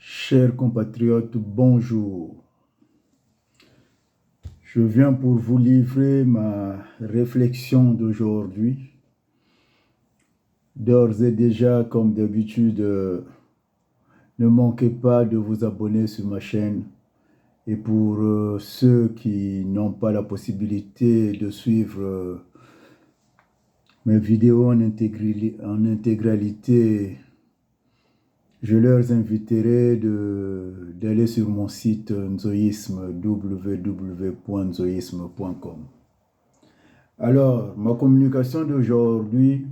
Chers compatriotes, bonjour. Je viens pour vous livrer ma réflexion d'aujourd'hui. D'ores et déjà, comme d'habitude, ne manquez pas de vous abonner sur ma chaîne. Et pour ceux qui n'ont pas la possibilité de suivre mes vidéos en intégralité, je leur inviterai d'aller sur mon site Nzoïsme, www.nzoïsme.com. Alors, ma communication d'aujourd'hui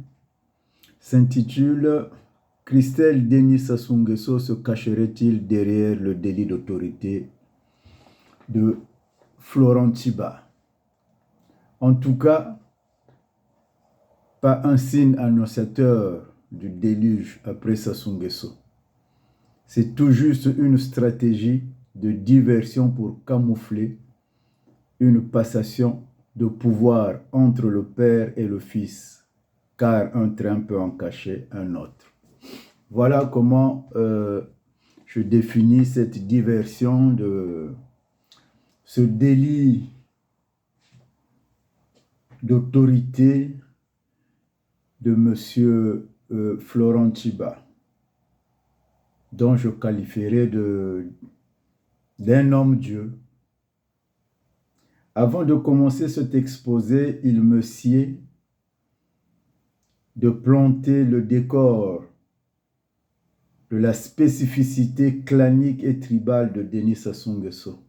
s'intitule « Christelle Denis Sassou Nguesso se cacherait-il derrière le délit d'autorité de Florent Tchiba ?» En tout cas, pas un signe annonciateur du déluge après Sassou Nguesso. C'est tout juste une stratégie de diversion pour camoufler une passation de pouvoir entre le père et le fils, car un train peut en cacher un autre. Voilà comment je définis cette diversion de ce délit d'autorité de M. Florent Tchiba, dont je qualifierais d'un homme-dieu. Avant de commencer cet exposé, il me sied de planter le décor de la spécificité clanique et tribale de Denis Sassou Nguesso,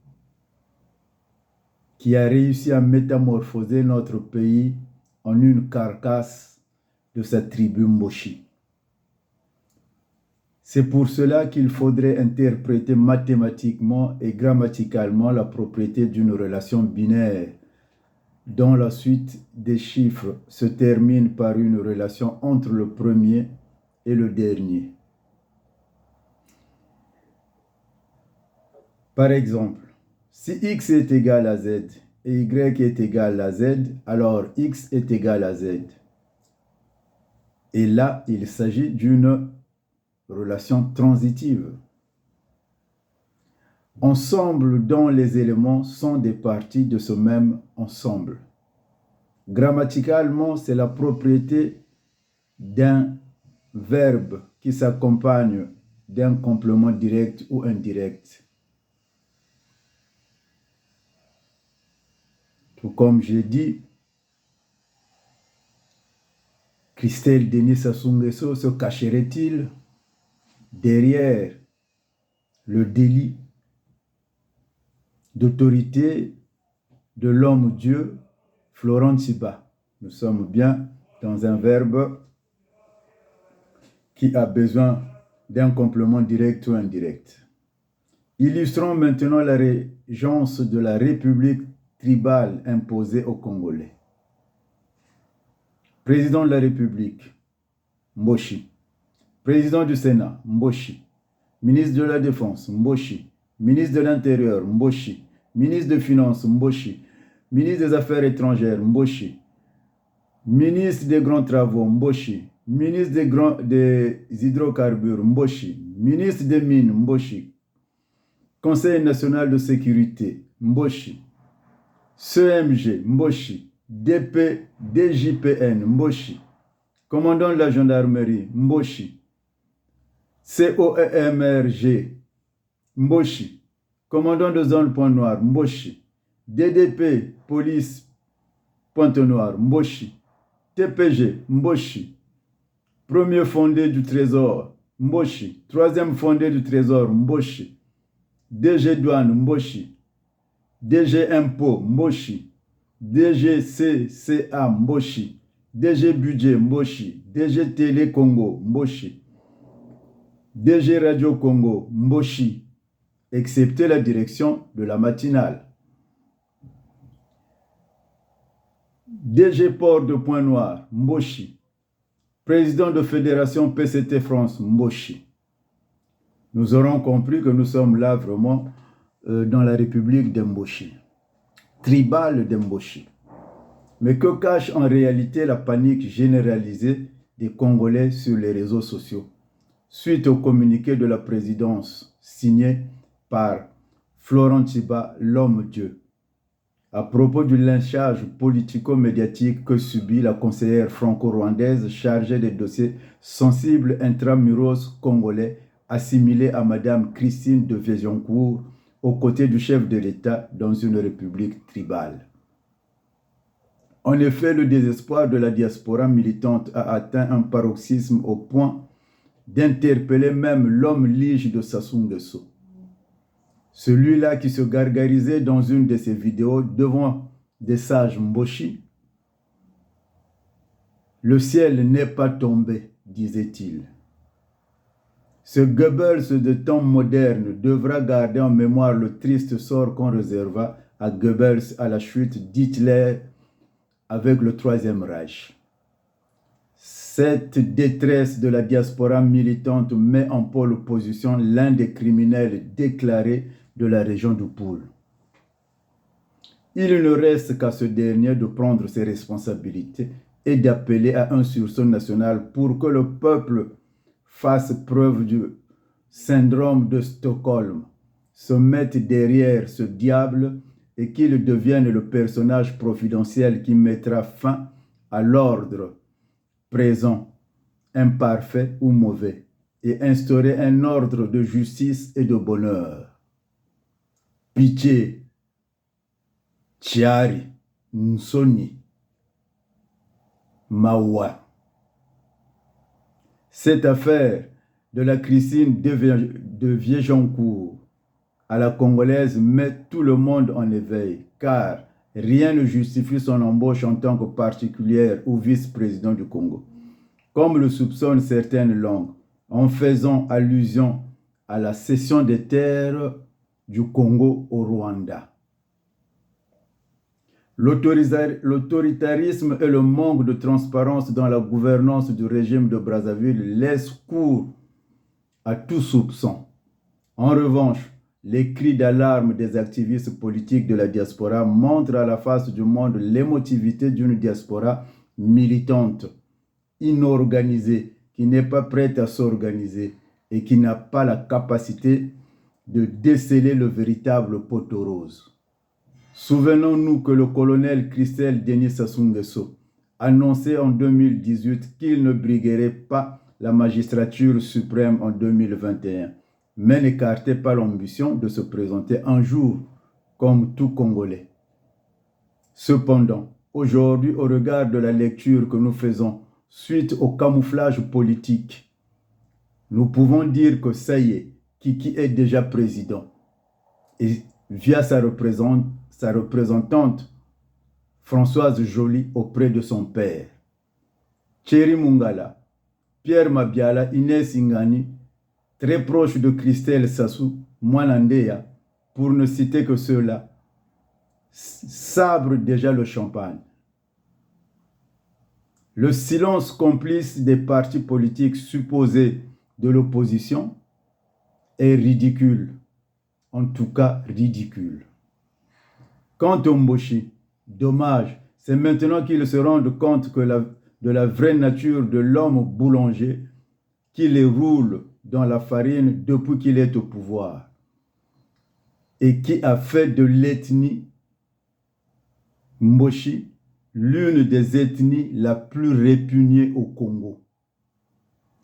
qui a réussi à métamorphoser notre pays en une carcasse de sa tribu Mboshi. C'est pour cela qu'il faudrait interpréter mathématiquement et grammaticalement la propriété d'une relation binaire dont la suite des chiffres se termine par une relation entre le premier et le dernier. Par exemple, si x est égal à z et y est égal à z, alors x est égal à z. Et là, il s'agit d'une relation transitive. Ensemble dont les éléments sont des parties de ce même ensemble. Grammaticalement, c'est la propriété d'un verbe qui s'accompagne d'un complément direct ou indirect. Tout comme j'ai dit, Christelle Denis Sassou Nguesso se cacherait-il derrière le délit d'autorité de l'homme-dieu Florent Tchiba? Nous sommes bien dans un verbe qui a besoin d'un complément direct ou indirect. Illustrons maintenant la régence de la République tribale imposée aux Congolais. Président de la République, Mboshi. Président du Sénat, Mboshi. Ministre de la Défense, Mboshi. Ministre de l'Intérieur, Mboshi. Ministre des Finances, Mboshi. Ministre des Affaires étrangères, Mboshi. Ministre des Grands Travaux, Mboshi. Ministre des Hydrocarbures, Mboshi. Ministre des Mines, Mboshi. Conseil national de sécurité, Mboshi. CMG, Mboshi. DJPN, Mboshi. Commandant de la gendarmerie, Mboshi. COEMRG, Mboshi. Commandant de zone Pointe-Noire, Mboshi. DDP, police Pointe-Noire, Mboshi. TPG, Mboshi. Premier fondé du Trésor, Mboshi. Troisième fondé du Trésor, Mboshi. DG Douane, Mboshi. DG Impôt, Mboshi. DGCCA, Mboshi. DG Budget, Mboshi. DG Télé Congo, Mboshi. DG Radio Congo, Mboshi. Excepté la direction de la matinale. DG Port de Pointe-Noire, Mboshi. Président de Fédération PCT France, Mboshi. Nous aurons compris que nous sommes là vraiment dans la République d'Mboshi. Tribale d'Mboshi. Mais que cache en réalité la panique généralisée des Congolais sur les réseaux sociaux? suite au communiqué de la présidence signé par Florent Tchiba, l'homme-dieu, à propos du lynchage politico-médiatique que subit la conseillère franco-rwandaise chargée des dossiers sensibles intramuros congolais assimilée à Madame Christine de Vézoncourt aux côtés du chef de l'État dans une république tribale. En effet, le désespoir de la diaspora militante a atteint un paroxysme au point d'interpeller même l'homme lige de Sassou Nguesso. Celui-là qui se gargarisait dans une de ses vidéos devant des sages Mboshi. Le ciel n'est pas tombé, disait-il. Ce Goebbels de temps moderne devra garder en mémoire le triste sort qu'on réserva à Goebbels à la chute d'Hitler avec le Troisième Reich. Cette détresse de la diaspora militante met en pôle position l'un des criminels déclarés de la région du Poul. Il ne reste qu'à ce dernier de prendre ses responsabilités et d'appeler à un sursaut national pour que le peuple fasse preuve du syndrome de Stockholm, se mette derrière ce diable et qu'il devienne le personnage providentiel qui mettra fin à l'ordre présent, imparfait ou mauvais, et instaurer un ordre de justice et de bonheur. Pitié, Chiari, Nsoni, Mawa. Cette affaire de la Christine de Vézoncourt à la Congolaise met tout le monde en éveil, car rien ne justifie son embauche en tant que particulière ou vice-président du Congo, comme le soupçonnent certaines langues, en faisant allusion à la cession des terres du Congo au Rwanda. L'autoritarisme et le manque de transparence dans la gouvernance du régime de Brazzaville laissent cours à tout soupçon. En revanche, les cris d'alarme des activistes politiques de la diaspora montrent à la face du monde l'émotivité d'une diaspora militante, inorganisée, qui n'est pas prête à s'organiser et qui n'a pas la capacité de déceler le véritable poteau rose. Souvenons-nous que le colonel Christelle Denis Sassou Nguesso annonçait en 2018 qu'il ne briguerait pas la magistrature suprême en 2021, mais n'écartait pas l'ambition de se présenter un jour comme tout Congolais. Cependant, aujourd'hui, au regard de la lecture que nous faisons suite au camouflage politique, nous pouvons dire que ça y est, Kiki est déjà président. Et via sa représentante, Françoise Joly, auprès de son père. Thierry Mungala, Pierre Mabiala, Inès Ingani, très proche de Christelle Sassou, Mwanandeya, pour ne citer que ceux-là, sabrent déjà le champagne. Le silence complice des partis politiques supposés de l'opposition est ridicule, en tout cas ridicule. Quant au Mboshi, dommage, c'est maintenant qu'ils se rendent compte de la vraie nature de l'homme boulanger qui les roule dans la farine depuis qu'il est au pouvoir et qui a fait de l'ethnie Mboshi l'une des ethnies la plus répugnée au Congo.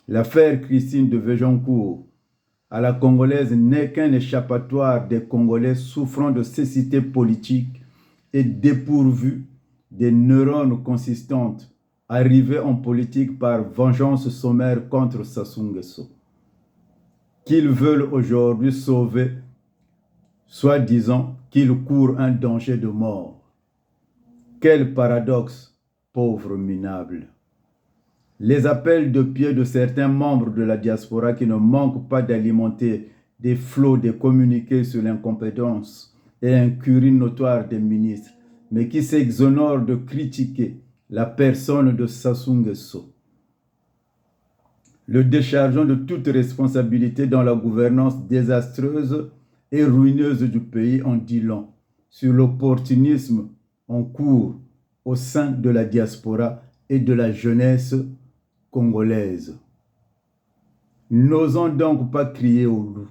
L'affaire Christine de Vézoncourt à la Congolaise n'est qu'un échappatoire des Congolais souffrant de cécité politique et dépourvus des neurones consistantes arrivés en politique par vengeance sommaire contre Sassou Nguesso, qu'ils veulent aujourd'hui sauver, soi-disant qu'ils courent un danger de mort. Quel paradoxe, pauvre minable! Les appels de pied de certains membres de la diaspora qui ne manquent pas d'alimenter des flots de communiqués sur l'incompétence et l'incurie notoire des ministres, mais qui s'exonèrent de critiquer la personne de Sassou Nguesso. Le déchargeant de toute responsabilité dans la gouvernance désastreuse et ruineuse du pays en dit long sur l'opportunisme en cours au sein de la diaspora et de la jeunesse congolaise. N'osons donc pas crier au loup.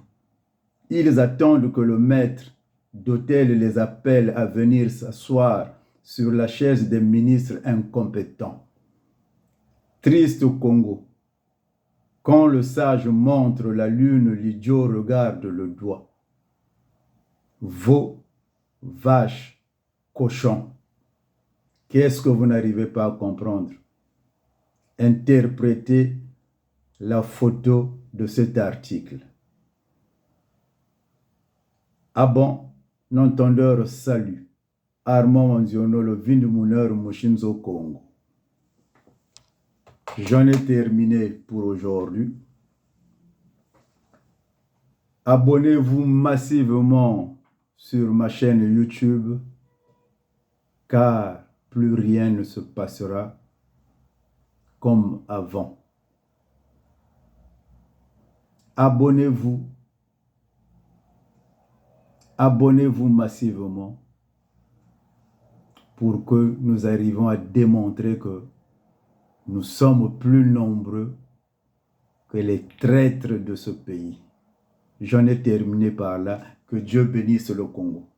Ils attendent que le maître d'hôtel les appelle à venir s'asseoir sur la chaise des ministres incompétents. Triste au Congo, quand le sage montre la lune, l'idiot regarde le doigt. Veaux, vaches, cochons, qu'est-ce que vous n'arrivez pas à comprendre? Interprétez la photo de cet article. Ah bon, n'entendeur salut. Armand Manziono, le Vindumuneur Mushinzo Congo. J'en ai terminé pour aujourd'hui. Abonnez-vous massivement sur ma chaîne YouTube, car plus rien ne se passera comme avant. Abonnez-vous massivement pour que nous arrivions à démontrer que nous sommes plus nombreux que les traîtres de ce pays. J'en ai terminé par là. Que Dieu bénisse le Congo.